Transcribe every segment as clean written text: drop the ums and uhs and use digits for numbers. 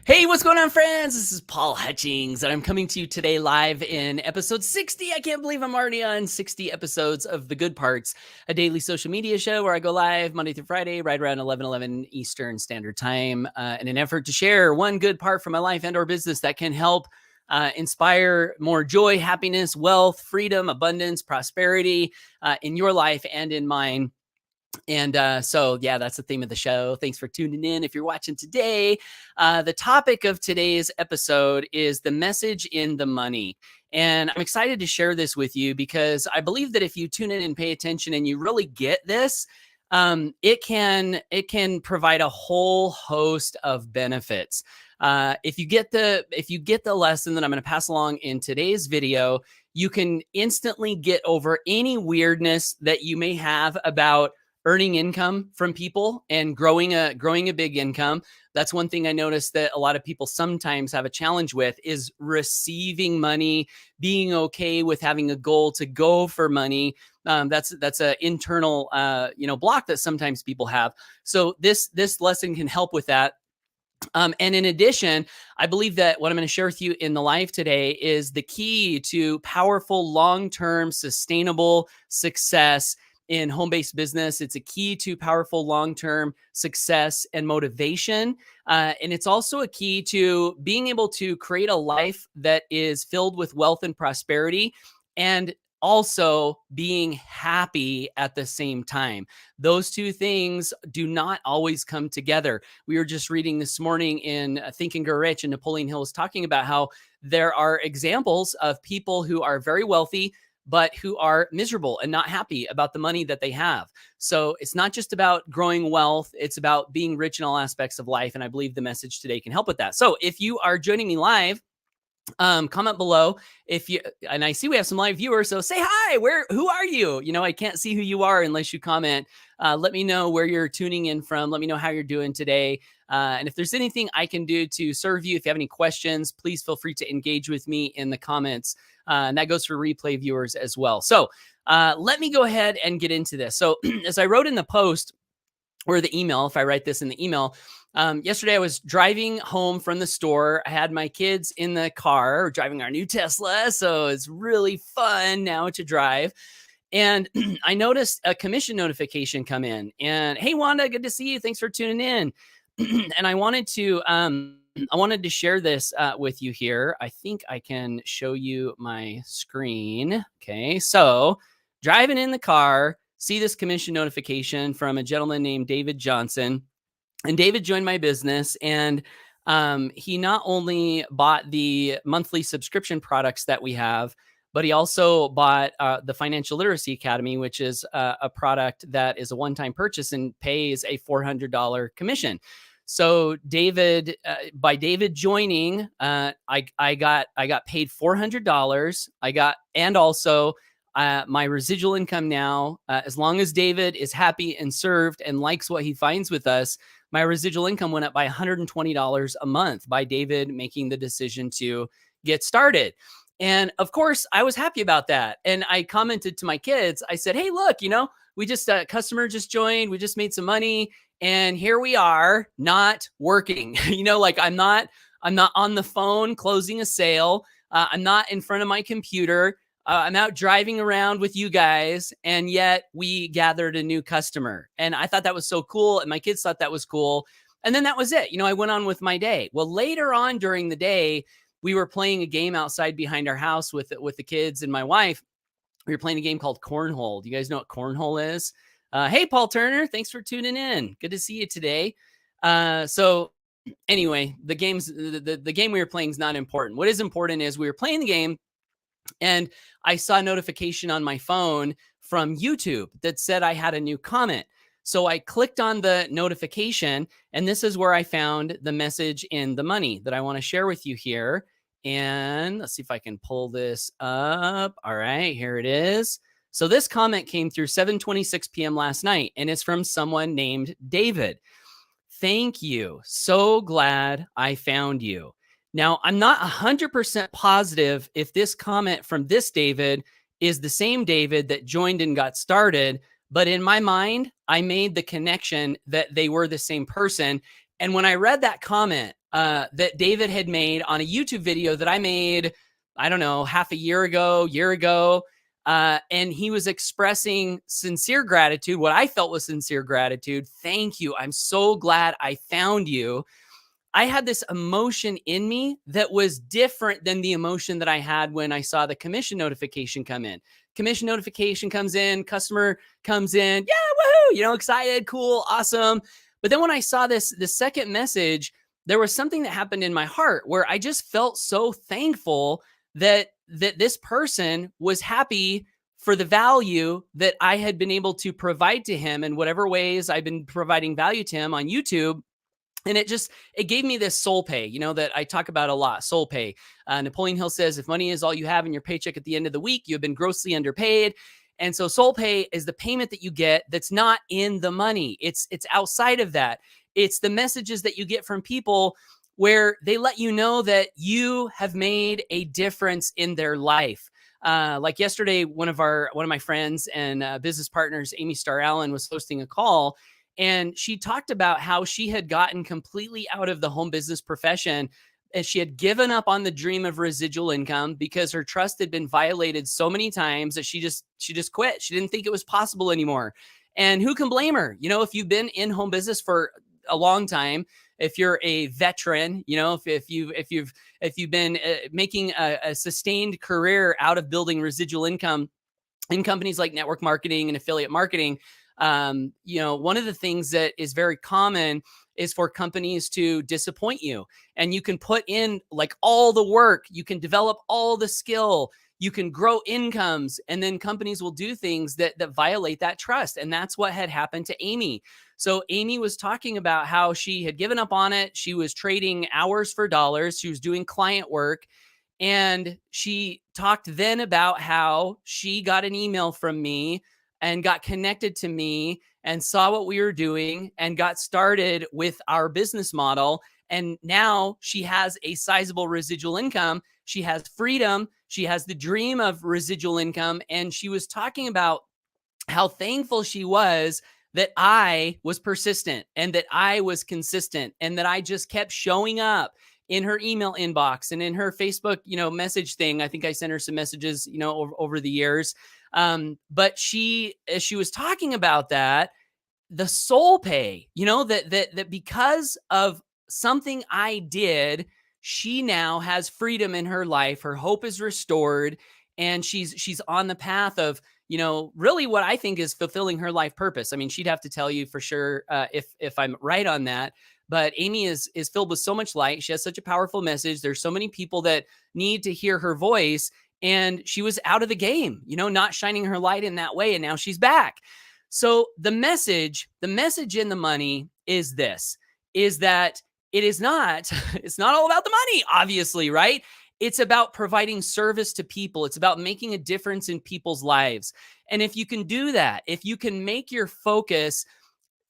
Hey, what's going on, friends? This is Paul Hutchings, and I'm coming to you today live in episode 60. I can't believe I'm already on 60 episodes of The Good Parts, a daily social media show where I go live Monday through Friday, right around 11:11 Eastern Standard Time, in an effort to share one good part from my life and or business that can help inspire more joy, happiness, wealth, freedom, abundance, prosperity in your life and in mine. And so, yeah, that's the theme of the show. Thanks for tuning in. If you're watching today, the topic of today's episode is the message in the money. And I'm excited to share this with you because I believe that if you tune in and pay attention and you really get this, it can provide a whole host of benefits. If you get the lesson that I'm going to pass along in today's video, you can instantly get over any weirdness that you may have about earning income from people and growing a big income. That's one thing I noticed that a lot of people sometimes have a challenge with is receiving money, being okay with having a goal to go for money. That's an internal block that sometimes people have. So this lesson can help with that. And in addition, I believe that what I'm going to share with you in the live today is the key to powerful, long-term, sustainable success in home-based business. It's a key to powerful long-term success and motivation. And it's also a key to being able to create a life that is filled with wealth and prosperity, and also being happy at the same time. Those two things do not always come together. We were just reading this morning in Think and Grow Rich, and Napoleon Hill was talking about how there are examples of people who are very wealthy, but who are miserable and not happy about the money that they have. So it's not just about growing wealth. It's about being rich in all aspects of life. And I believe the message today can help with that. So if you are joining me live, comment below and I see we have some live viewers, so say hi. Who are you? I can't see who you are unless you comment. Let me know where you're tuning in from. Let me know how you're doing today. And if there's anything I can do to serve you, if you have any questions, please feel free to engage with me in the comments. And that goes for replay viewers as well. So let me go ahead and get into this. So as I wrote in the post, or the email, if I write this in the email, yesterday I was driving home from the store. I had my kids in the car driving our new Tesla. So it's really fun now to drive. And I noticed a commission notification come in, and hey, Wanda, good to see you. Thanks for tuning in. And I wanted to share this with you here. I think I can show you my screen. Okay. So driving in the car, see this commission notification from a gentleman named David Johnson. And David joined my business, and he not only bought the monthly subscription products that we have, but he also bought the Financial Literacy Academy, which is a product that is a one-time purchase and pays a $400 commission. So David, by David joining, I got paid $400. And also my residual income now, as long as David is happy and served and likes what he finds with us, my residual income went up by $120 a month by David making the decision to get started. And of course, I was happy about that. And I commented to my kids, I said, hey, look, we just, customer just joined, we just made some money, and here we are not working. Like I'm not on the phone closing a sale. I'm not in front of my computer. I'm out driving around with you guys, and yet we gathered a new customer. And I thought that was so cool, and my kids thought that was cool. And then that was it. I went on with my day. Well, later on during the day, we were playing a game outside behind our house with the kids and my wife. We were playing a game called Cornhole. Do you guys know what Cornhole is? Hey, Paul Turner, thanks for tuning in. Good to see you today. So anyway, the game we were playing is not important. What is important is we were playing the game, and I saw a notification on my phone from YouTube that said I had a new comment. So I clicked on the notification, and this is where I found the message in the money that I want to share with you here. And let's see if I can pull this up. All right, here it is. So this comment came through 7:26 p.m. last night, and it's from someone named David. Thank you. So glad I found you. Now, I'm not 100% positive if this comment from this David is the same David that joined and got started, but in my mind, I made the connection that they were the same person. And when I read that comment that David had made on a YouTube video that I made, I don't know, half a year ago, and he was expressing sincere gratitude, what I felt was sincere gratitude. Thank you. I'm so glad I found you. I had this emotion in me that was different than the emotion that I had when I saw the commission notification come in. Commission notification comes in, customer comes in, yeah, woohoo, excited, cool, awesome. But then when I saw this second message, there was something that happened in my heart where I just felt so thankful that this person was happy for the value that I had been able to provide to him in whatever ways I've been providing value to him on YouTube. And it gave me this soul pay, that I talk about a lot. Soul pay. Napoleon Hill says, if money is all you have in your paycheck at the end of the week, you have been grossly underpaid. And so soul pay is the payment that you get that's not in the money. It's outside of that. It's the messages that you get from people where they let you know that you have made a difference in their life. Like yesterday, one of my friends and business partners, Amy Starr Allen, was hosting a call. And she talked about how she had gotten completely out of the home business profession, and she had given up on the dream of residual income because her trust had been violated so many times that she just quit. She didn't think it was possible anymore. And who can blame her? If you've been in home business for a long time, if you're a veteran, if you've been making a sustained career out of building residual income in companies like network marketing and affiliate marketing, one of the things that is very common is for companies to disappoint you. And you can put in like all the work, you can develop all the skill, you can grow incomes, and then companies will do things that violate that trust. And that's what had happened to Amy. So Amy was talking about how she had given up on it. She was trading hours for dollars. She was doing client work. And she talked then about how she got an email from me and got connected to me and saw what we were doing and got started with our business model. And now she has a sizable residual income. She has freedom. She has the dream of residual income. And she was talking about how thankful she was that I was persistent and that I was consistent and that I just kept showing up in her email inbox and in her Facebook, message thing. I think I sent her some messages, over the years. But as she was talking about that, the soul pay, that because of something I did, she now has freedom in her life. Her hope is restored, and she's on the path of, really what I think is fulfilling her life purpose. I mean, she'd have to tell you for sure if I'm right on that. But Amy is filled with so much light. She has such a powerful message. There's so many people that need to hear her voice. And she was out of the game, not shining her light in that way. And now she's back. So the message in the money is this, is that it's not all about the money, obviously, right? It's about providing service to people. It's about making a difference in people's lives. And if you can do that, if you can make your focus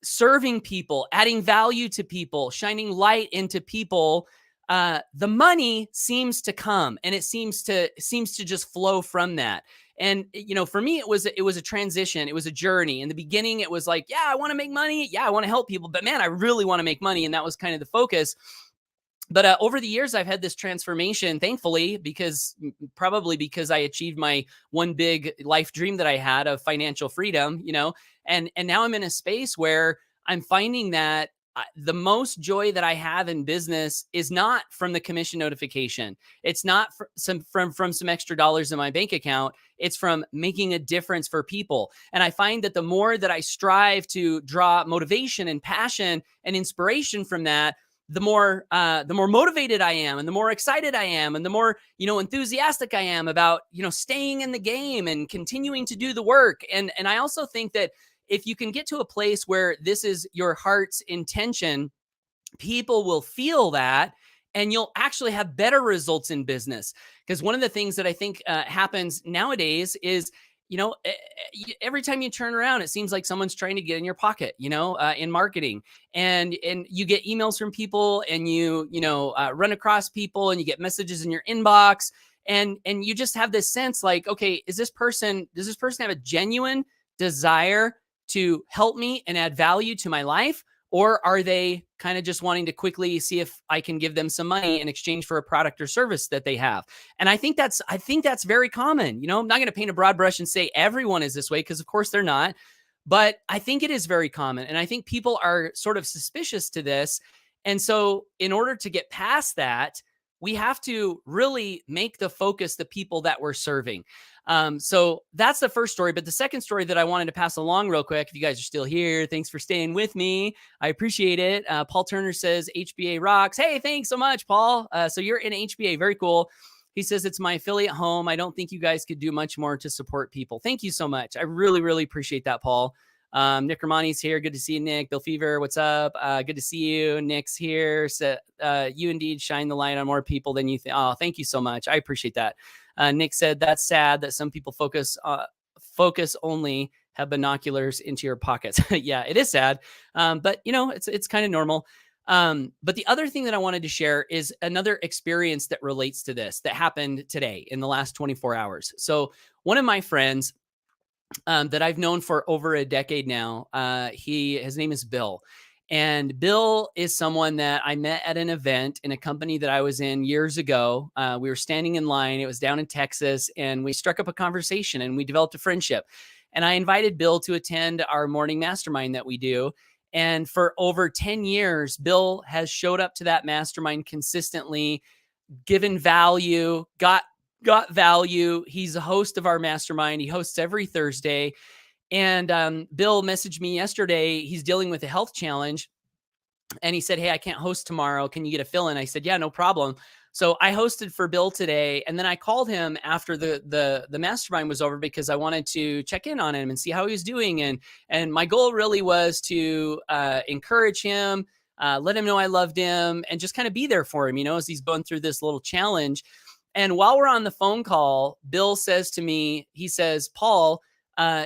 serving people, adding value to people, shining light into people, the money seems to come, and it seems to just flow from that. And for me, it was a transition. It was a journey. In the beginning, it was like, yeah, I want to make money. Yeah, I want to help people, but man, I really want to make money, and that was kind of the focus. But over the years, I've had this transformation, thankfully, probably because I achieved my one big life dream that I had of financial freedom, and now I'm in a space where I'm finding that the most joy that I have in business is not from the commission notification. It's not from some extra dollars in my bank account. It's from making a difference for people. And I find that the more that I strive to draw motivation and passion and inspiration from that, the more motivated I am, and the more excited I am, and the more, enthusiastic I am about, staying in the game and continuing to do the work. And I also think that if you can get to a place where this is your heart's intention, people will feel that, and you'll actually have better results in business. Because one of the things that I think happens nowadays is, every time you turn around, it seems like someone's trying to get in your pocket, in marketing, and you get emails from people, and you run across people, and you get messages in your inbox, and you just have this sense like, okay, does this person have a genuine desire to help me and add value to my life? Or are they kind of just wanting to quickly see if I can give them some money in exchange for a product or service that they have? And I think that's very common. I'm not going to paint a broad brush and say everyone is this way, because of course they're not. But I think it is very common. And I think people are sort of suspicious to this. And so in order to get past that, we have to really make the focus the people that we're serving. So that's the first story. But the second story that I wanted to pass along real quick, if you guys are still here, thanks for staying with me. I appreciate it. Paul Turner says HBA rocks. Hey, thanks so much, Paul. So you're in HBA. Very cool. He says, it's my affiliate home. I don't think you guys could do much more to support people. Thank you so much. I really, really appreciate that, Paul. Nick Romani's here. Good to see you, Nick. Bill Fever, what's up? Good to see you. Nick's here. So, you indeed shine the light on more people than you think. Oh, thank you so much. I appreciate that. Nick said, that's sad that some people focus only, have binoculars into your pockets. Yeah, it is sad. But it's kind of normal. But the other thing that I wanted to share is another experience that relates to this that happened today in the last 24 hours. So one of my friends that I've known for over a decade now, his name is Bill. And Bill is someone that I met at an event in a company that I was in years ago. We were standing in line. It was down in Texas, and we struck up a conversation and we developed a friendship. And I invited Bill to attend our morning mastermind that we do. And for over 10 years, Bill has showed up to that mastermind consistently, given value, got value. He's a host of our mastermind. He hosts every Thursday. And Bill messaged me yesterday. He's dealing with a health challenge. And he said, hey, I can't host tomorrow. Can you get a fill in? I said, yeah, no problem. So I hosted for Bill today. And then I called him after the mastermind was over, because I wanted to check in on him and see how he was doing. And my goal really was to encourage him, let him know I loved him, and just kind of be there for him, as he's going through this little challenge. And while we're on the phone call, Bill says to me, he says, Paul,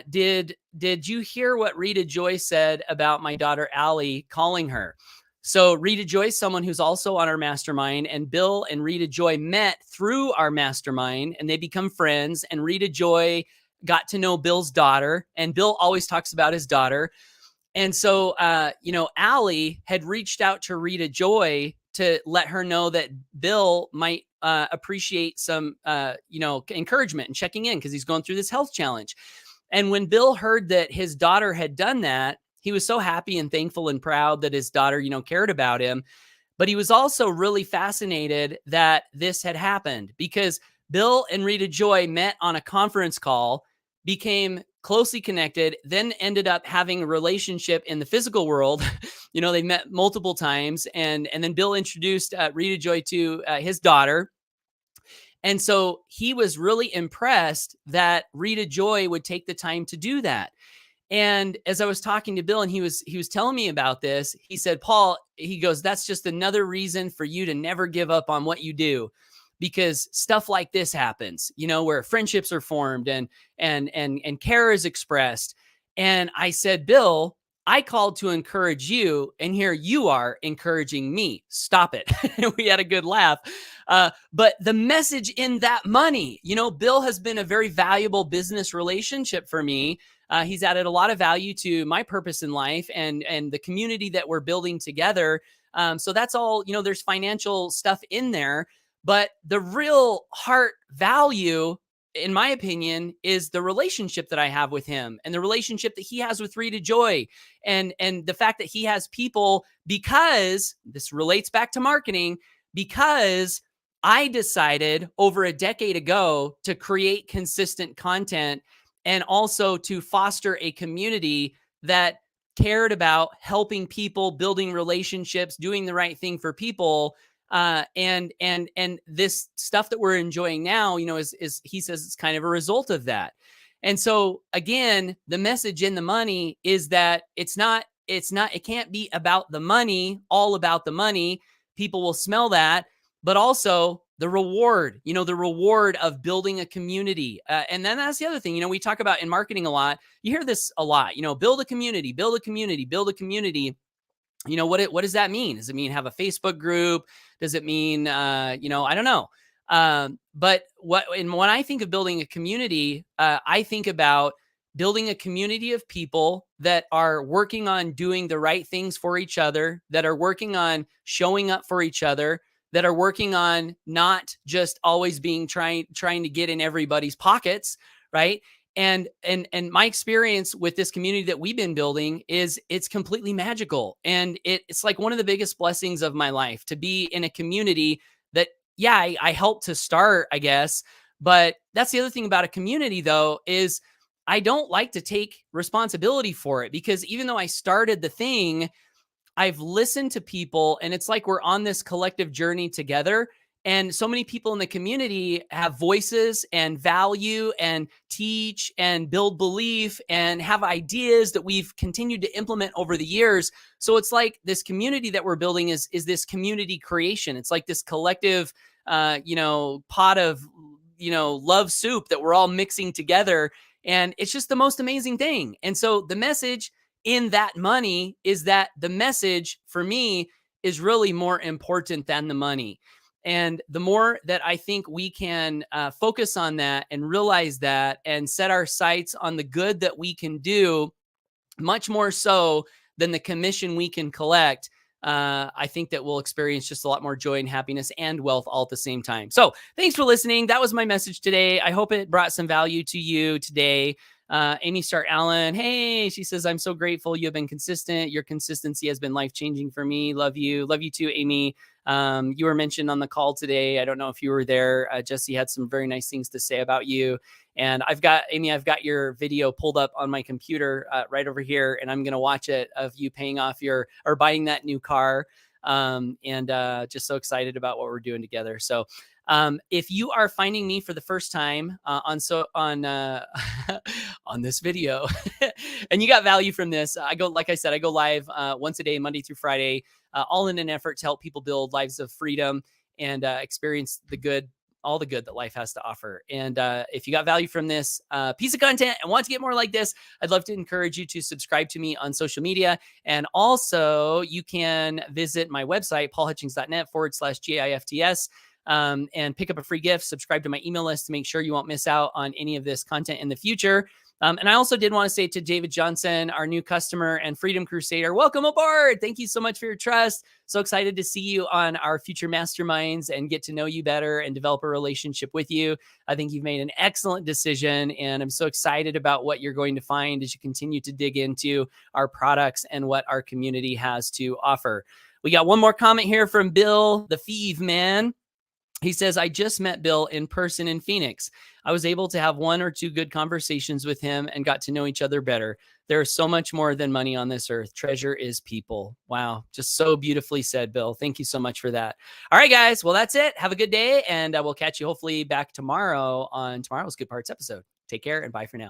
did you hear what Rita Joy said about my daughter, Allie, calling her? So Rita Joy, someone who's also on our mastermind, and Bill and Rita Joy met through our mastermind, and they become friends. And Rita Joy got to know Bill's daughter, and Bill always talks about his daughter. And so, Allie had reached out to Rita Joy to let her know that Bill might appreciate some, encouragement and checking in, because he's going through this health challenge. And when Bill heard that his daughter had done that, he was so happy and thankful and proud that his daughter, cared about him. But he was also really fascinated that this had happened, because Bill and Rita Joy met on a conference call, became closely connected, then ended up having a relationship in the physical world. They met multiple times, and then Bill introduced Rita Joy to his daughter. And so he was really impressed that Rita Joy would take the time to do that. And as I was talking to Bill, and he was telling me about this, he said, Paul, he goes, that's just another reason for you to never give up on what you do, because stuff like this happens, where friendships are formed and care is expressed. And I said, Bill, I called to encourage you, and here you are encouraging me. Stop it. We had a good laugh. But the message in that money, Bill has been a very valuable business relationship for me. He's added a lot of value to my purpose in life and the community that we're building together. So that's all, there's financial stuff in there, but the real heart value, in my opinion, is the relationship that I have with him, and the relationship that he has with Rita Joy, and the fact that he has people, because this relates back to marketing, because I decided over a decade ago to create consistent content, and also to foster a community that cared about helping people, building relationships, doing the right thing for people. And this stuff that we're enjoying now, is he says it's kind of a result of that. And so again, the message in the money is that it can't be about the money, all about the money. People will smell that, but also the reward, the reward of building a community. And then that's the other thing, we talk about in marketing a lot. You hear this a lot, build a community, build a community, build a community. What does that mean? Does it mean have a Facebook group? Does it mean, I don't know. But when I think of building a community, I think about building a community of people that are working on doing the right things for each other, that are working on showing up for each other, that are working on not just always being trying to get in everybody's pockets, right? And my experience with this community that we've been building is it's completely magical, and it's like one of the biggest blessings of my life to be in a community that, yeah, I helped to start, I guess. But that's the other thing about a community, though, is I don't like to take responsibility for it, because even though I started the thing, I've listened to people, and it's like we're on this collective journey together. And so many people in the community have voices and value and teach and build belief and have ideas that we've continued to implement over the years. So it's like this community that we're building is this community creation. It's like this collective, pot of, love soup that we're all mixing together. And it's just the most amazing thing. And so the message in that money is that the message for me is really more important than the money. And the more that I think we can focus on that and realize that and set our sights on the good that we can do, much more so than the commission we can collect, I think that we'll experience just a lot more joy and happiness and wealth all at the same time. So thanks for listening. That was my message today. I hope it brought some value to you today. Amy Stark Allen, hey, she says, I'm so grateful you have been consistent. Your consistency has been life-changing for me. Love you. Love you too, Amy. You were mentioned on the call today. I don't know if you were there. Jesse had some very nice things to say about you. And I've got your video pulled up on my computer right over here, and I'm going to watch it of you paying off or buying that new car. And just so excited about what we're doing together. So if you are finding me for the first time on on this video and you got value from this, I go live once a day, Monday through Friday, all in an effort to help people build lives of freedom and experience all the good that life has to offer. And if you got value from this piece of content and want to get more like this, I'd love to encourage you to subscribe to me on social media. And also you can visit my website, paulhutchings.net/GIFTS. And pick up a free gift, subscribe to my email list to make sure you won't miss out on any of this content in the future. And I also did want to say to David Johnson, our new customer and Freedom Crusader, welcome aboard. Thank you so much for your trust. So excited to see you on our future masterminds and get to know you better and develop a relationship with you. I think you've made an excellent decision, and I'm so excited about what you're going to find as you continue to dig into our products and what our community has to offer. We got one more comment here from Bill, the Thief Man. He says, I just met Bill in person in Phoenix. I was able to have one or two good conversations with him and got to know each other better. There is so much more than money on this earth. Treasure is people. Wow. Just so beautifully said, Bill. Thank you so much for that. All right, guys. Well, that's it. Have a good day. And we'll catch you hopefully back tomorrow on tomorrow's Good Parts episode. Take care and bye for now.